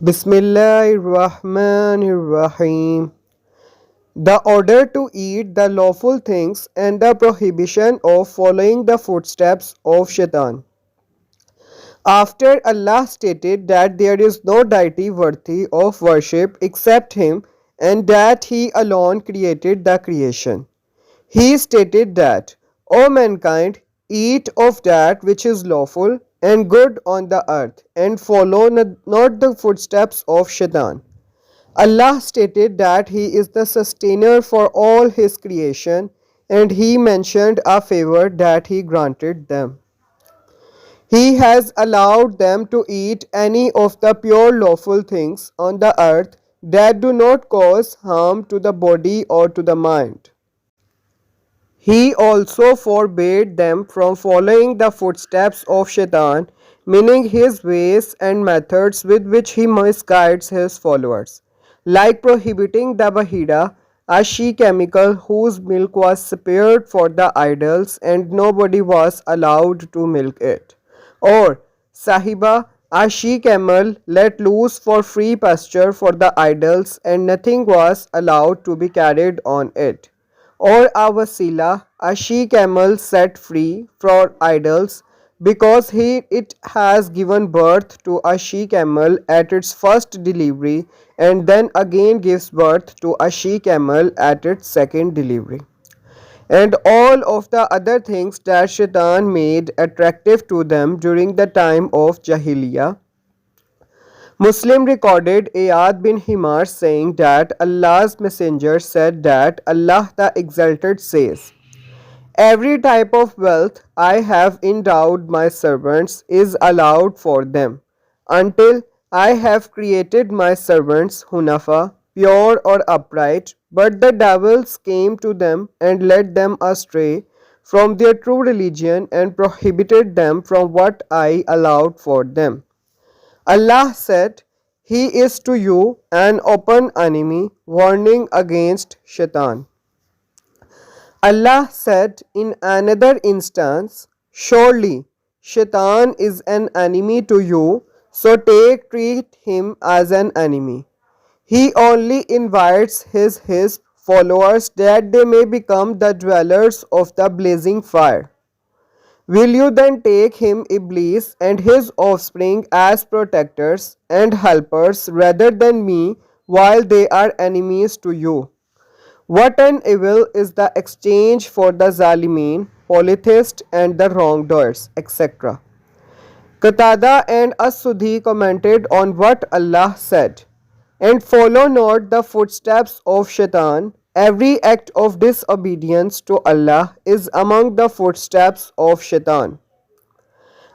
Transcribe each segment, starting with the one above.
Bismillahirrahmanirrahim. The order to eat the lawful things and the prohibition of following the footsteps of Shaitan. After Allah stated that there is no deity worthy of worship except Him and that He alone created the creation, He stated that, O mankind, eat of that which is lawful and good on the earth and follow not the footsteps of Shaitan. Allah stated that He is the sustainer for all His creation, and He mentioned a favor that He granted them. He has allowed them to eat any of the pure lawful things on the earth that do not cause harm to the body or to the mind. He also forbade them from following the footsteps of Shaitan, meaning his ways and methods with which he misguides his followers, like prohibiting the bahira, a she camel whose milk was spared for the idols and nobody was allowed to milk it, or sahiba, a she camel let loose for free pasture for the idols and nothing was allowed to be carried on it, or a wasila, a she camel set free for idols because it has given birth to a she camel at its first delivery and then again gives birth to a she camel at its second delivery, and all of the other things that Shaitan made attractive to them during the time of Jahiliyyah. Muslim recorded Ayad bin Himar saying that Allah's messenger said that Allah the Exalted says, every type of wealth I have endowed my servants is allowed for them, until I have created my servants Hunafa, pure or upright, but the devils came to them and led them astray from their true religion and prohibited them from what I allowed for them. Allah said, He is to you an open enemy, warning against Shaitan. Allah said in another instance, surely Shaitan is an enemy to you, so treat him as an enemy. He only invites his followers that they may become the dwellers of the blazing fire. Will you then take him, Iblis, and his offspring as protectors and helpers rather than me while they are enemies to you? What an evil is the exchange for the Zalimeen, polytheists and the wrongdoers, etc. Qatada and As-Sudhi commented on what Allah said, and follow not the footsteps of Shaitan. Every act of disobedience to Allah is among the footsteps of Shaitan.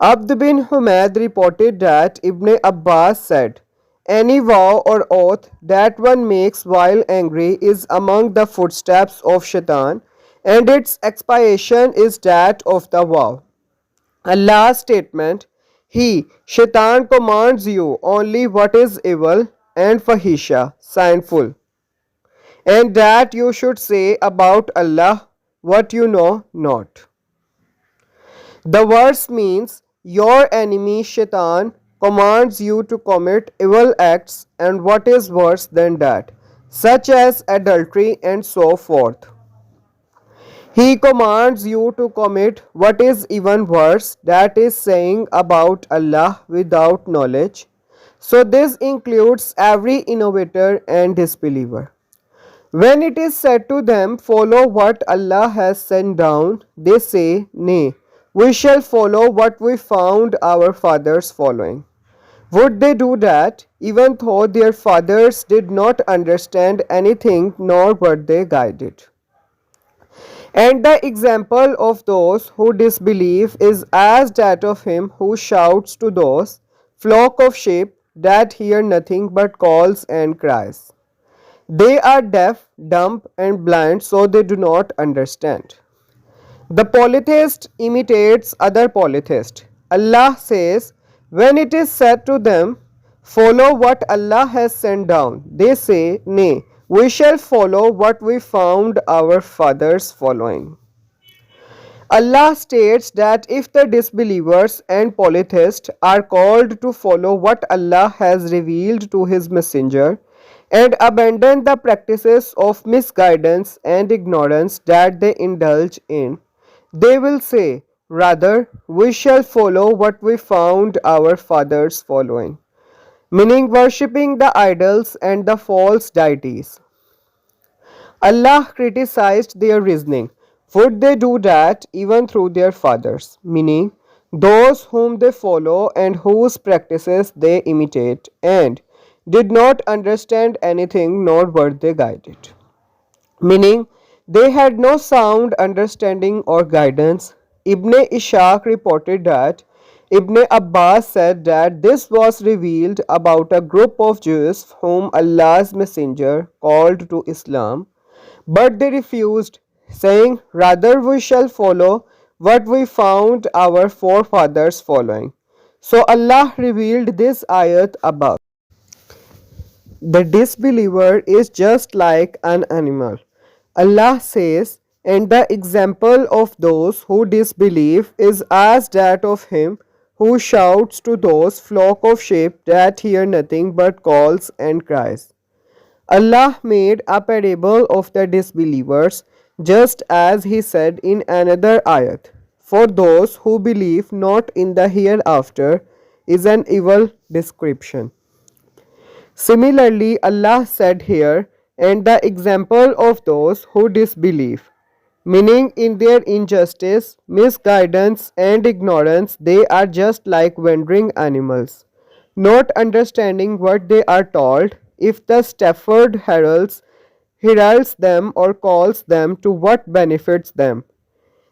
Abd bin Humayd reported that Ibn Abbas said, any vow or oath that one makes while angry is among the footsteps of Shaitan, and its expiation is that of the vow. Allah's statement, He, Shaitan, commands you only what is evil and fahisha, sinful, and that you should say about Allah what you know not. The verse means your enemy Shaitan commands you to commit evil acts and what is worse than that, such as adultery and so forth. He commands you to commit what is even worse, that is saying about Allah without knowledge. So this includes every innovator and disbeliever. When it is said to them, follow what Allah has sent down, they say, nay, we shall follow what we found our fathers following. Would they do that, even though their fathers did not understand anything nor were they guided? And the example of those who disbelieve is as that of him who shouts to those flock of sheep that hear nothing but calls and cries. They are deaf, dumb, and blind, so they do not understand. The polytheist imitates other polytheists. Allah says, when it is said to them, follow what Allah has sent down, they say, nay, we shall follow what we found our fathers following. Allah states that if the disbelievers and polytheists are called to follow what Allah has revealed to His Messenger and abandon the practices of misguidance and ignorance that they indulge in, they will say, rather, we shall follow what we found our fathers following, meaning worshipping the idols and the false deities. Allah criticized their reasoning. Would they do that even through their fathers? Meaning, those whom they follow and whose practices they imitate, and did not understand anything nor were they guided. Meaning, they had no sound understanding or guidance. Ibn Ishaq reported that Ibn Abbas said that this was revealed about a group of Jews whom Allah's Messenger called to Islam, but they refused, saying, rather we shall follow what we found our forefathers following. So Allah revealed this ayat above. The disbeliever is just like an animal. Allah says, and the example of those who disbelieve is as that of him who shouts to those flock of sheep that hear nothing but calls and cries. Allah made a parable of the disbelievers, just as He said in another ayat, for those who believe not in the hereafter is an evil description. Similarly, Allah said here, and the example of those who disbelieve, meaning in their injustice, misguidance, and ignorance, they are just like wandering animals, not understanding what they are told. If the shepherd heralds them or calls them to what benefits them,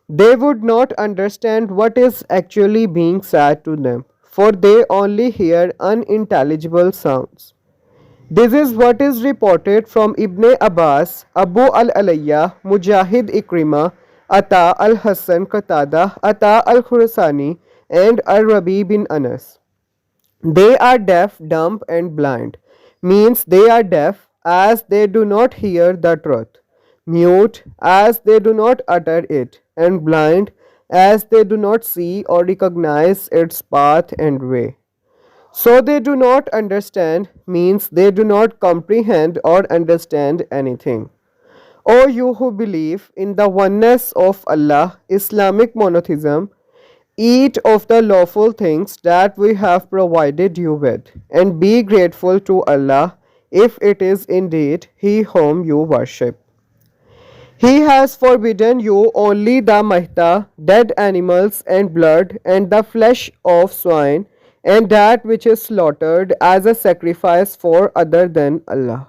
they would not understand what is actually being said to them, for they only hear unintelligible sounds. This is what is reported from Ibn Abbas, Abu al-Alayya, Mujahid Ikrimah, Ata al-Hassan Qatada, Ata al-Khurasani, and al-Rabi bin Anas. They are deaf, dumb, and blind, means they are deaf as they do not hear the truth, mute as they do not utter it, and blind as they do not see or recognize its path and way. So they do not understand means they do not comprehend or understand anything. O you who believe in the oneness of Allah, Islamic monotheism, eat of the lawful things that we have provided you with, and be grateful to Allah if it is indeed He whom you worship. He has forbidden you only the mahta, dead animals and blood, and the flesh of swine, and that which is slaughtered as a sacrifice for other than Allah.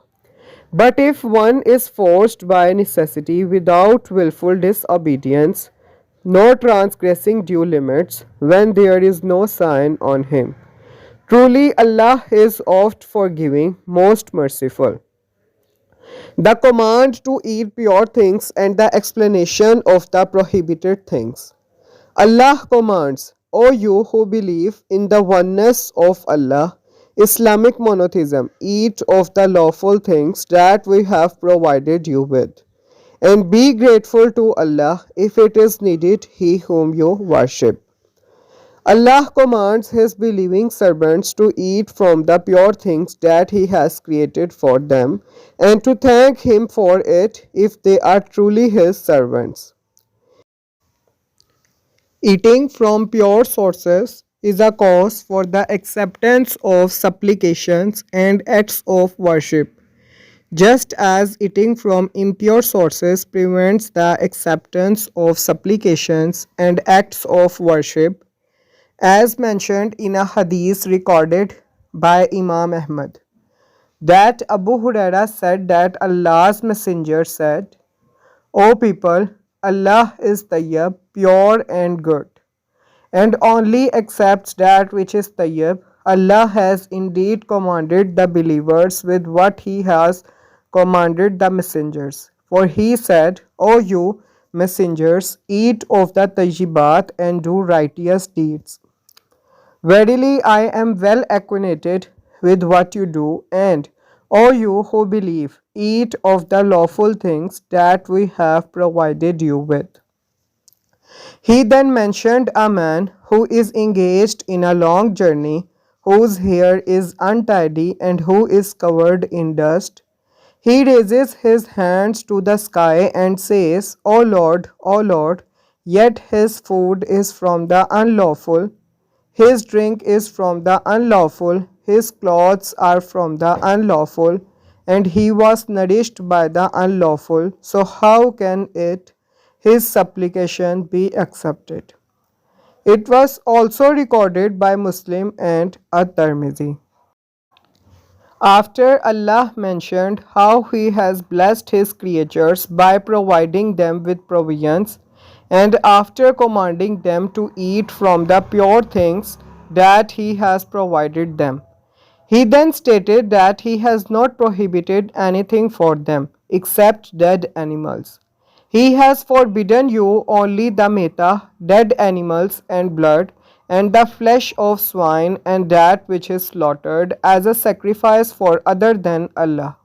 But if one is forced by necessity without willful disobedience, nor transgressing due limits, when there is no sign on him, truly Allah is oft forgiving, most merciful. The command to eat pure things and the explanation of the prohibited things. Allah commands, O you who believe in the oneness of Allah, Islamic monotheism, eat of the lawful things that we have provided you with, and be grateful to Allah if it is needed He whom you worship. Allah commands His believing servants to eat from the pure things that He has created for them and to thank Him for it if they are truly His servants. Eating from pure sources is a cause for the acceptance of supplications and acts of worship, just as eating from impure sources prevents the acceptance of supplications and acts of worship, as mentioned in a hadith recorded by Imam Ahmad, that Abu Huraira said that Allah's Messenger said, O people, Allah is tayyib, pure and good, and only accepts that which is tayyib. Allah has indeed commanded the believers with what He has commanded the messengers. For He said, O you messengers, eat of the tayyibat and do righteous deeds. Verily I am well acquainted with what you do, and, O you who believe, eat of the lawful things that we have provided you with. He then mentioned a man who is engaged in a long journey, whose hair is untidy and who is covered in dust. He raises his hands to the sky and says, O Lord, yet his food is from the unlawful, his drink is from the unlawful, his clothes are from the unlawful, and he was nourished by the unlawful. So, how can his supplication be accepted? It was also recorded by Muslim and At-Tirmidhi. After Allah mentioned how He has blessed His creatures by providing them with provisions, and after commanding them to eat from the pure things that He has provided them, He then stated that He has not prohibited anything for them except dead animals. He has forbidden you only the meta, dead animals and blood, and the flesh of swine, and that which is slaughtered as a sacrifice for other than Allah.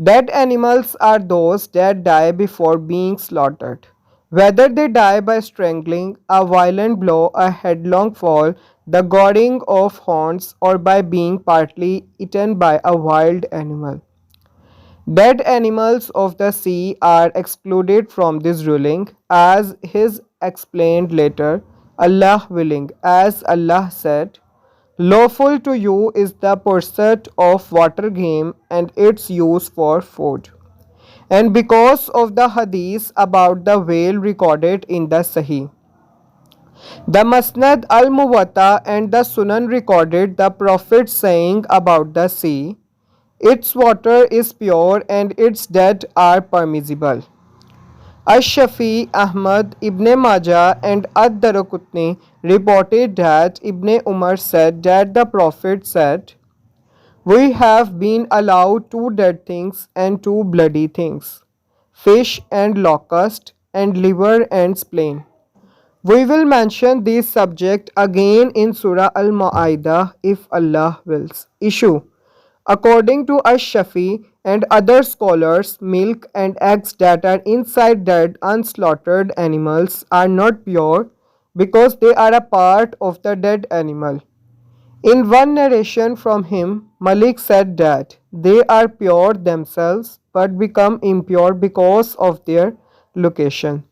Dead animals are those that die before being slaughtered. Whether they die by strangling, a violent blow, a headlong fall, the goring of horns, or by being partly eaten by a wild animal. Dead animals of the sea are excluded from this ruling, as is explained later, Allah willing, as Allah said, lawful to you is the pursuit of water game and its use for food. And because of the hadith about the whale recorded in the Sahih, the Masnad al Muwatta and the Sunan recorded the Prophet saying about the sea, its water is pure and its dead are permissible. Ash-Shafi, Ahmad, Ibn Majah and Ad-Daraqutni reported that Ibn Umar said that the Prophet said, we have been allowed two dead things and two bloody things, fish and locust, and liver and spleen. We will mention this subject again in Surah Al-Ma'idah if Allah wills. Issue: according to Ash-Shafi and other scholars, milk and eggs that are inside dead unslaughtered animals are not pure because they are a part of the dead animal. In one narration from him, Malik said that they are pure themselves but become impure because of their location.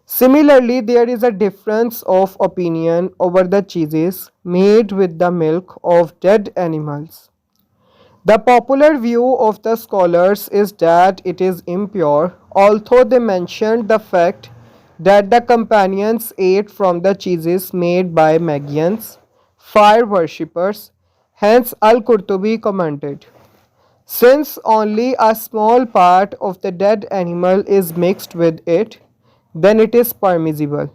Similarly, there is a difference of opinion over the cheeses made with the milk of dead animals. The popular view of the scholars is that it is impure, although they mentioned the fact that the companions ate from the cheeses made by Magians, fire worshippers. Hence, Al-Qurtubi commented, since only a small part of the dead animal is mixed with it, then it is permissible,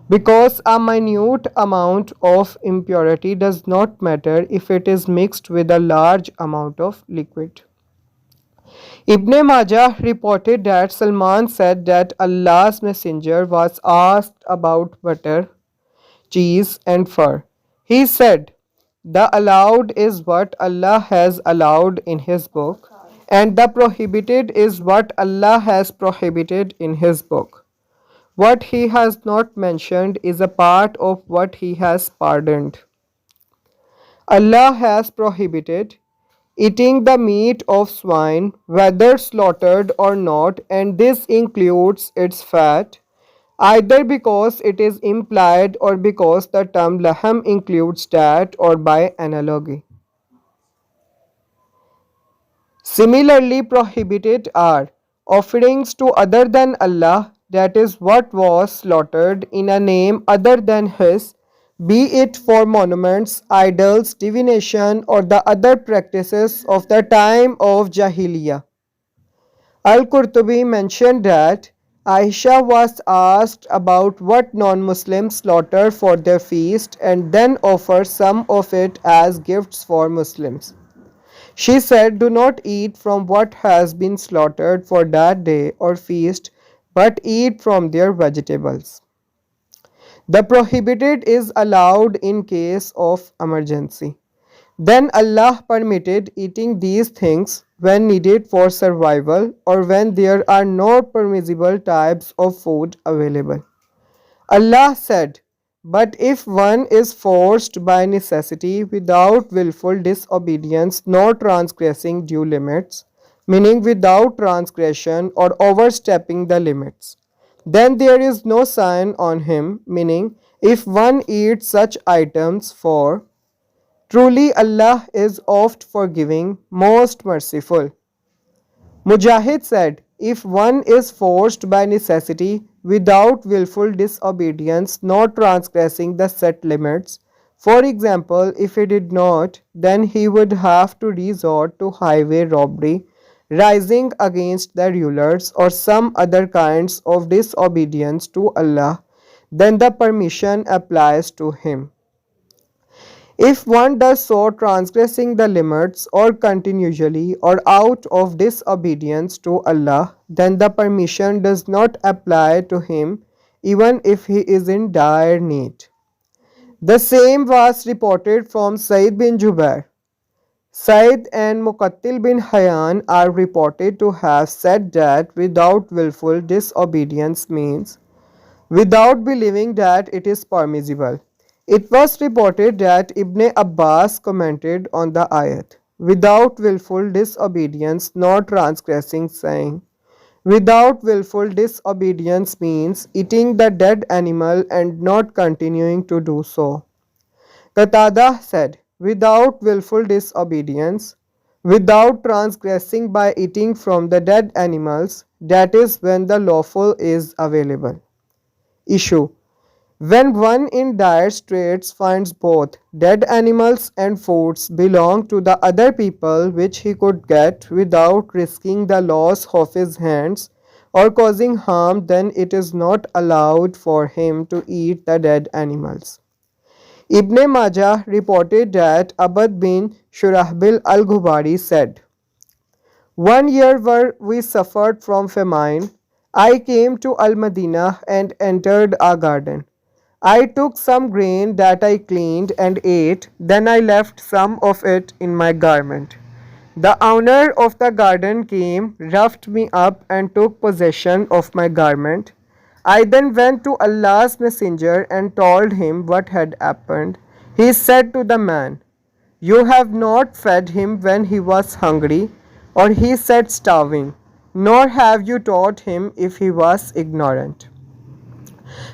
because a minute amount of impurity does not matter if it is mixed with a large amount of liquid. Ibn Majah reported that Salman said that Allah's Messenger was asked about butter, cheese, and fur. He said, the allowed is what Allah has allowed in His book, and the prohibited is what Allah has prohibited in His book. What He has not mentioned is a part of what He has pardoned. Allah has prohibited eating the meat of swine, whether slaughtered or not, and this includes its fat, either because it is implied or because the term lahm includes that, or by analogy. Similarly prohibited are offerings to other than Allah, that is what was slaughtered in a name other than His, be it for monuments, idols, divination, or the other practices of the time of Jahiliyyah. Al-Qurtubi mentioned that Aisha was asked about what non-Muslims slaughter for their feast and then offer some of it as gifts for Muslims. She said, do not eat from what has been slaughtered for that day or feast, but eat from their vegetables. The prohibited is allowed in case of emergency. Then Allah permitted eating these things when needed for survival or when there are no permissible types of food available. Allah said, but if one is forced by necessity without willful disobedience, nor transgressing due limits, meaning without transgression or overstepping the limits, then there is no sign on him, meaning if one eats such items, for truly Allah is oft forgiving, most merciful. Mujahid said, if one is forced by necessity without willful disobedience, not transgressing the set limits, for example, if he did not, then he would have to resort to highway robbery, rising against the rulers, or some other kinds of disobedience to Allah, then the permission applies to him. If one does so transgressing the limits or continually or out of disobedience to Allah, then the permission does not apply to him even if he is in dire need. The same was reported from Said bin Jubair. Said and Muqattil bin Hayyan are reported to have said that without willful disobedience means without believing that it is permissible. It was reported that Ibn Abbas commented on the ayat without willful disobedience, not transgressing, saying, without willful disobedience means eating the dead animal and not continuing to do so. Qatada said, without willful disobedience, without transgressing by eating from the dead animals, that is when the lawful is available. Issue: when one in dire straits finds both dead animals and foods belong to the other people which he could get without risking the loss of his hands or causing harm, then it is not allowed for him to eat the dead animals. Ibn Majah reported that Abad bin Shurahbil al-Ghubari said, one year where we suffered from famine, I came to Al-Madinah and entered a garden. I took some grain that I cleaned and ate, then I left some of it in my garment. The owner of the garden came, roughed me up and took possession of my garment. I then went to Allah's messenger and told him what had happened. He said to the man, you have not fed him when he was hungry, or he sat starving, nor have you taught him if he was ignorant.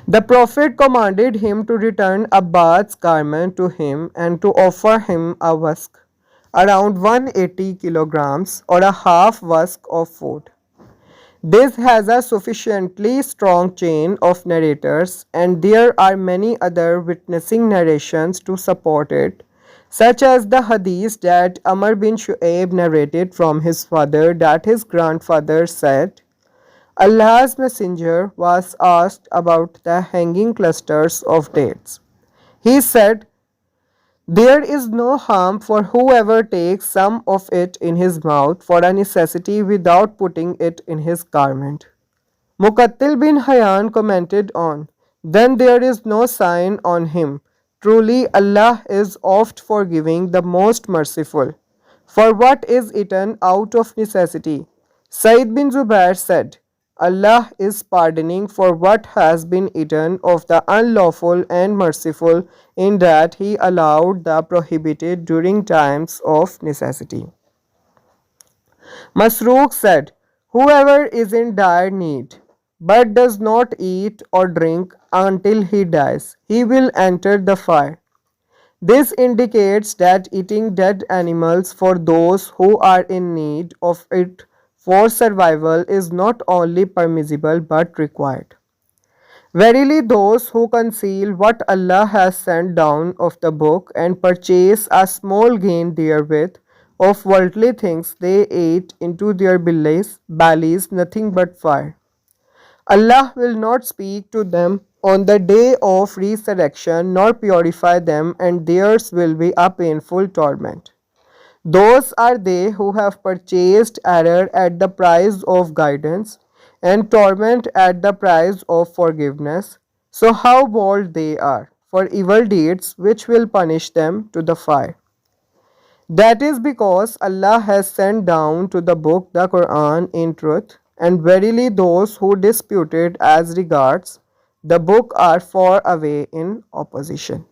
The Prophet commanded him to return Abbas's garment to him and to offer him a wask, around 180 kilograms, or a half wask of food. This has a sufficiently strong chain of narrators, and there are many other witnessing narrations to support it, such as the hadith that Amr bin Shu'aib narrated from his father that his grandfather said, Allah's messenger was asked about the hanging clusters of dates. He said, there is no harm for whoever takes some of it in his mouth for a necessity without putting it in his garment. Muqattil bin Hayyan commented on, then there is no sign on him. Truly Allah is oft forgiving, the most merciful. For what is eaten out of necessity? Said bin Zubair said, Allah is pardoning for what has been eaten of the unlawful and merciful in that He allowed the prohibited during times of necessity. Masruq said, whoever is in dire need but does not eat or drink until he dies, he will enter the fire. This indicates that eating dead animals for those who are in need of it for survival is not only permissible but required. Verily, those who conceal what Allah has sent down of the book and purchase a small gain therewith of worldly things, they ate into their bellies nothing but fire. Allah will not speak to them on the day of resurrection, nor purify them, and theirs will be a painful torment. Those are they who have purchased error at the price of guidance, and torment at the price of forgiveness. So how bold they are for evil deeds, which will punish them to the fire. That is because Allah has sent down to the book the Qur'an in truth, and verily those who disputed as regards the book are far away in opposition.